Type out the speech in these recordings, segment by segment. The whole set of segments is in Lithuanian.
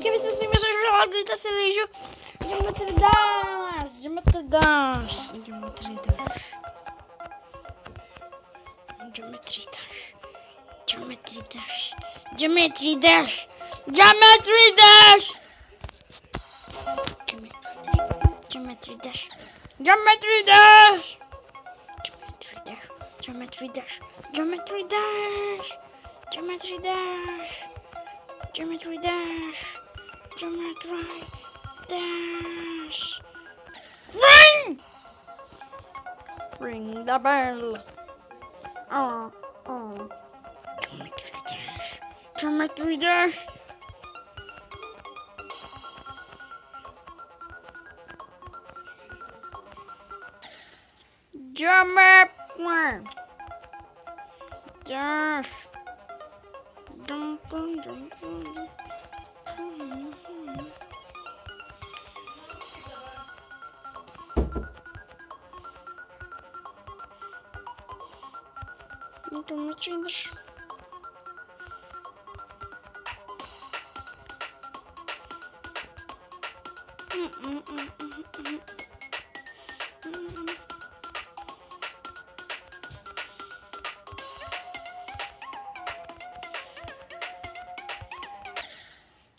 Sveiki visi, su jumis aš Valgritas ir žaidžiu Geometry Dash. Geometry Dash. Geometry Dash. Geometry Dash. Geometry Dash. Geometry Dash. Geometry Dash. Geometry Dash. Geometry Dash. Geometry Dash. Geometry Dash. Geometry Dash. Geometry Dash. Geometry Dash. Geometry Dash. Ring! Ring the bell. Oh. Geometry Dash. Geometry Dash. Geometry Dash. Geometry Dash.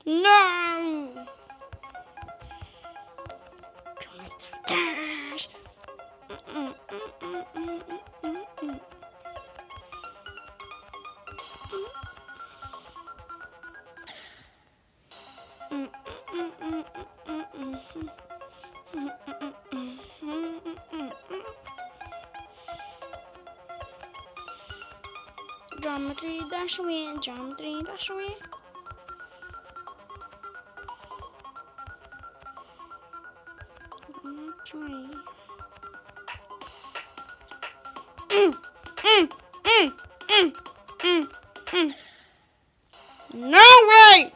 No! Geometry Dash. Geometry Dash win. Geometry Dash win. No way!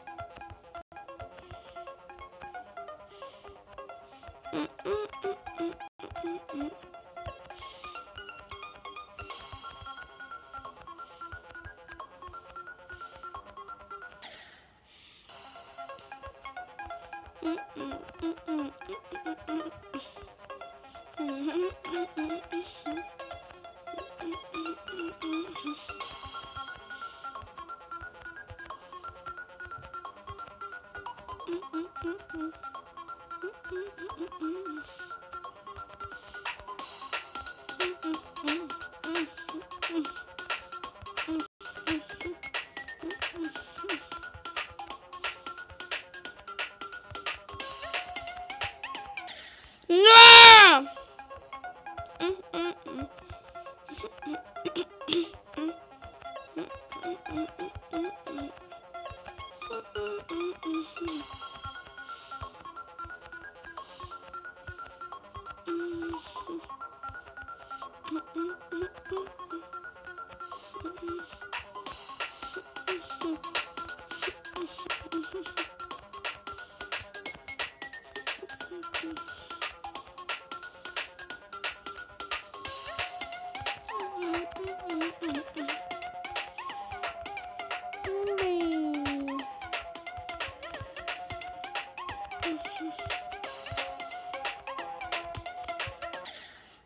No!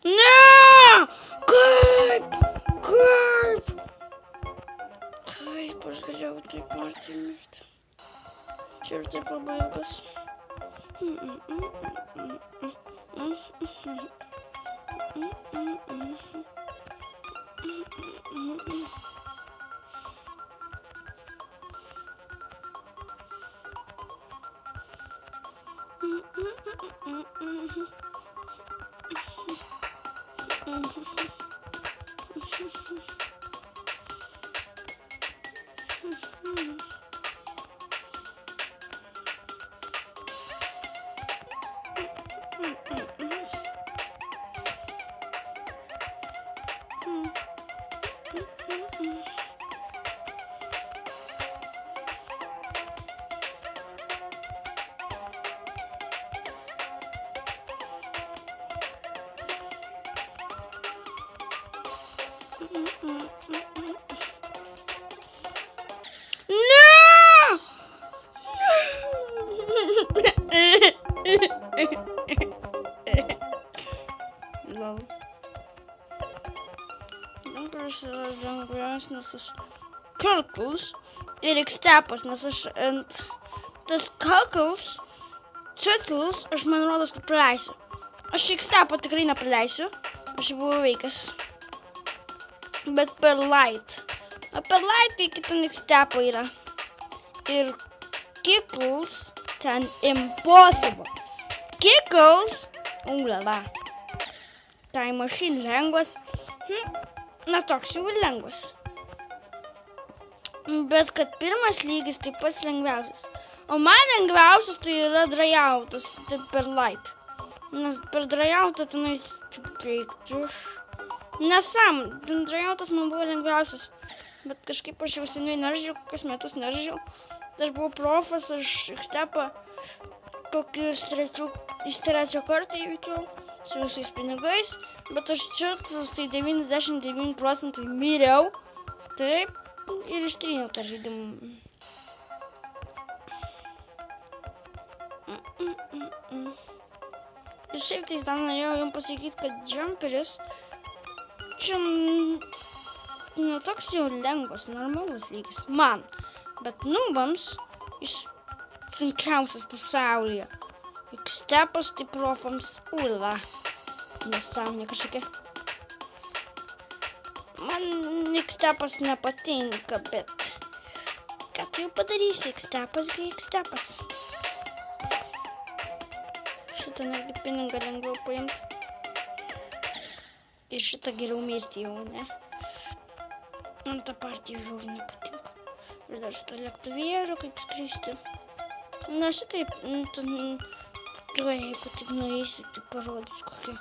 No! Kaip aš galėjau taip marti mėgti. Čia ir taip pabaigas. lengviausias. Kurkls ir X-Stepas, nes aš ant tas Kurkls, Turtles, aš man rodos, kad praleisiu. Aš X-Stepą tikrai nepraleisiu, aš jau buvau vaikas. Bet per Light. O per Light tai kitam X-Stepo yra. Ir Kickles ten Impossible. Kickles, ulala. Tai Machine lengvas. Na toks jau ir lengvas. Bet kad pirmas lygis tai pats lengviausias. O man lengviausias tai yra Dryoutas, tai per Light. Nes per Dryoutą tenais reiktų. Dryoutas man buvo lengviausias. Bet kažkaip aš jau seniai nežaidžiau, kokius metus nežaidžiau. Tai aš buvau profas, aš X-Stepą kokius trečio kartą įvykiau su visais pinigais. Bet aš čia tai 99% miriau. Taip. Ir ištryniau tą žaidimą. Ir šiaip tai dar norėjau jums pasakyti, kad jumperis čia netoks jau lengvas, normalus lygis. Man. Bet nubams jis sunkiausias pasaulyje. X-Stepas tai profams ula. Nesąmonė kažkokia. Man X-Stepas nepatinka, bet ką tu jau padarysi, X-Stepas, X-Stepas. Šitą netgi pinigą lengviau paimti. Ir šitą geriau mirti jau, ne? Man ta partija žiūri nepatinka. Ir dar šitą lėktuvėlį, kaip skristi. Na šitaip, jeigu taip norėsi, tai parodys kokia.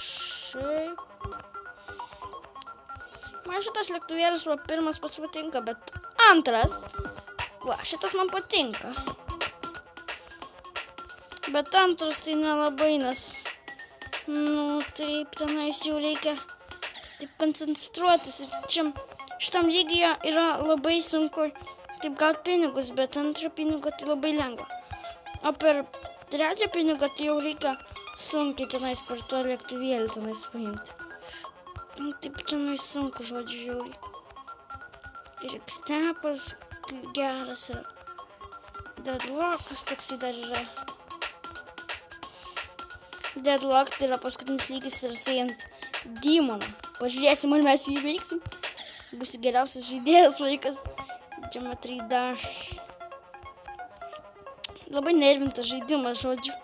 Šiaip. Man šitas lėktuvėlis va pirmas pats patinka, bet antras, va šitas man patinka. Bet antras tai nelabai, nes, taip tenais jau reikia taip koncentruotis. Ir čia šitam lygyje yra labai sunku taip gauti pinigus, bet antrą pinigą tai labai lengva. O per trečią pinigą tai jau reikia sunkiai tenais per to lėktuvėlį tenais paimti. Taip tenais sunku, žodžiu, žiauriai. Ir X-Stepas geras yra. Deadlockas toksai dar yra. Deadlock tai yra paskutinis lygis ir sėjant Demoną. Pažiūrėsim, ar mes jį veiksim. Bus geriausias žaidėjas vaikas. Geometry Dash. Labai nervintas žaidimas, žodžiu.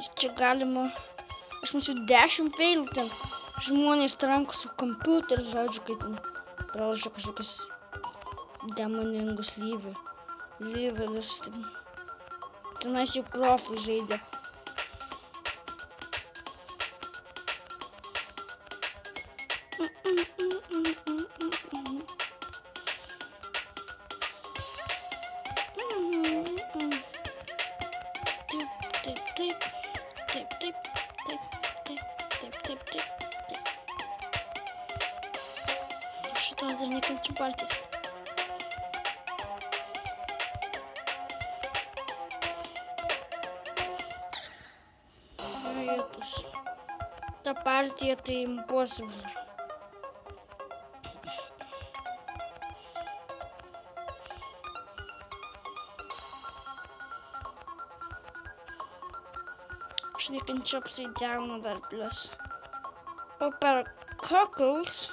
Ir čia galima, aš mačiau 10 failų ten. Žmonės tranko su kompiuteriu, žodžiu, kai ten pralašo kažkokius demoningus lyvelius. Tenais jau profai žaidė. Šitos dar nekenčiu partijas. Ta partija tai Impossible. Aš nekenčiu Upside Down dar plus. O per Kurkls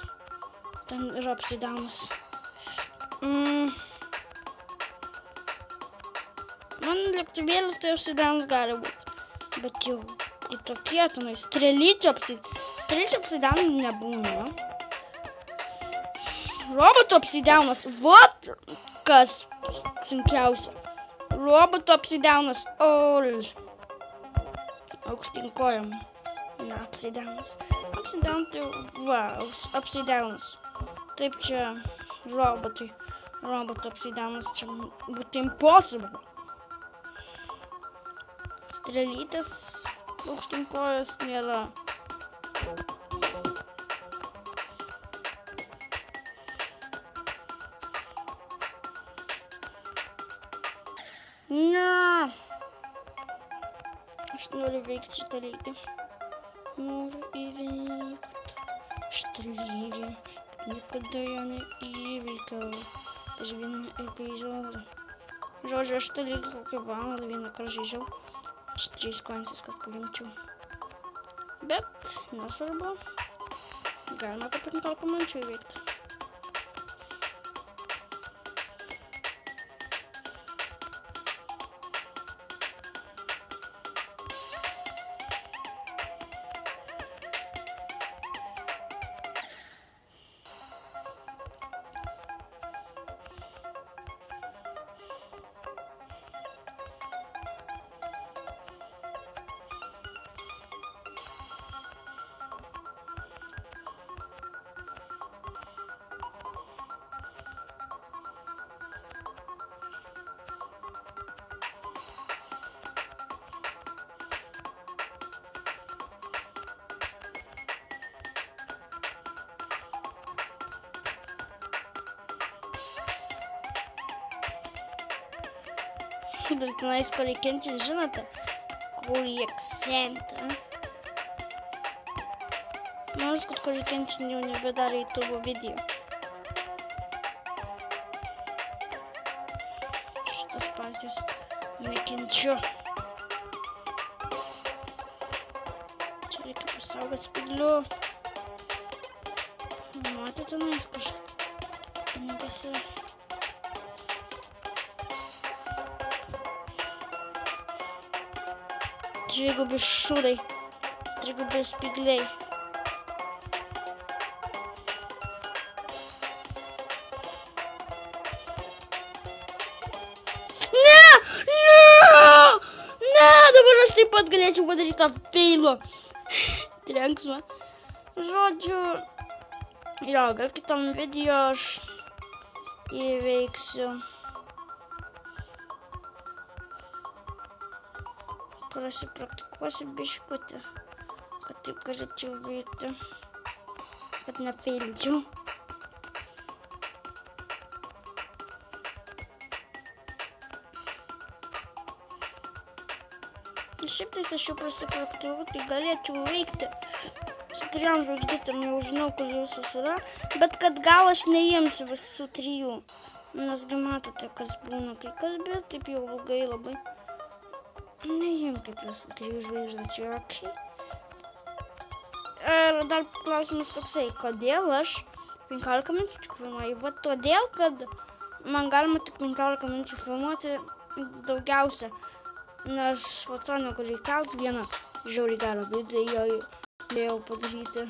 ten yra Upside Downas. Man lėktuvėlis tai Upside Downas gali būti. Bet jau į tokie tenai strelyčių Upside Down nebūna. Roboto Upside Downas. Vot kas sunkiausia. Roboto Upside Downas. Aukštyn kojom. Ne, Upside Downas. Upside Down tai Upside Downas. Taip čia roboto Upside Downas čia būtų Impossible. Strelytės aukštyn kojos nėra. Ne. Aš noriu veikti šitą lygį. Noriu įveikti šitą lygį. Niekada jo neįveikiau per vieną epizodą. Žodžiu, aš tai lygiai kokią valandą vieną kartą žaidžiau. Aš 3 koinsus, kad paimčiau. Bet nesvarbu. Galima per 15 minučių įveikti. Dar tenais Kolikentin, žinote, Koliksentą. Nors, kad Kolikentin jau nebedarė YouTube video. Šitas partijos nekenčiu. Čia reikia pasaugot spyglių. Matėte tenais, kur pinigas yra. Trigubi šūdai, trigubi spygliai. Ne, dabar aš taip pat galėčiau padaryti tą feilo trenksmą. Žodžiu, jo, gal kitam video aš įveiksiu. Prasipraktikuosiu biškutį, kad taip galėčiau veikti, kad nefeilčiau. Šiaip tais aš jau prasipraktikuoju, tai galėčiau veikti. Su 3 žvaigždėtėm jau žinau, kur jūsas yra, bet kad gal aš neimsiu visų 3. Nesgi matote, kas būna, kai kalbėt, taip jau ilgai labai. Neimkit visų 3 žvaigždėčių, okei. Ir dar klausimas toksai, kodėl aš 15 minučių tik filmuoju? Va todėl, kad man galima tik 15 minučių filmuoti daugiausia. Nes po to negaliu įkelt vieną žiauriai gerą video galėjau padaryti.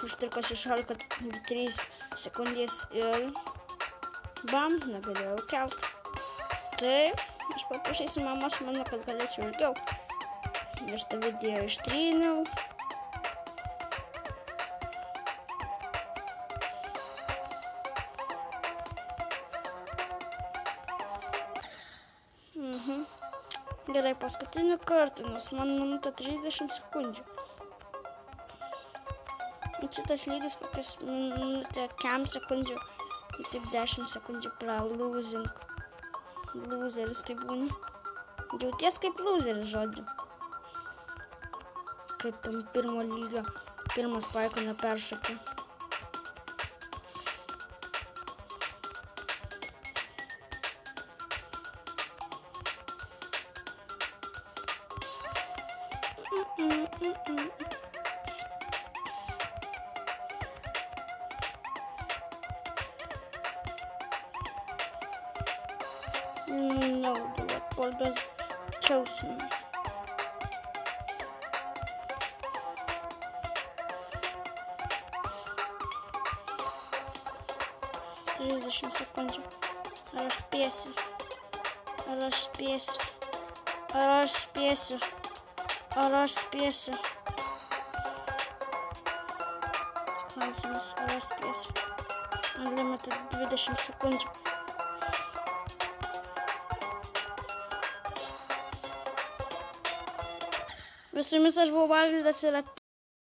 Užtruko 16-3 sekundės ir bam, negalėjau kelt. Tai aš paprašysiu mamos mano, kad galėčiau ilgiau. Aš tą video ištryniau. Gerai, paskutinį kartą, nes man minutė 30 sekundžių. Šitas lygis kokias minutė 5 sekundžių, taip 10 sekundžių pralūzink. Lūzeris tai būna. Jauties kaip lūzeris, žodžiu. Kaip tam pirmo lygio, pirmas paiko neperšokė. No, Leopoldas chosen. Trisdešimt sekundžių. Ar aš spėsiu? Ar aš spėsiu? Ar aš spėsiu? Ar aš spėsiu? Klausimas, ar aš spėsiu? Unlimited 20 sekundžių. Su jumis aš buvau Valgydas ir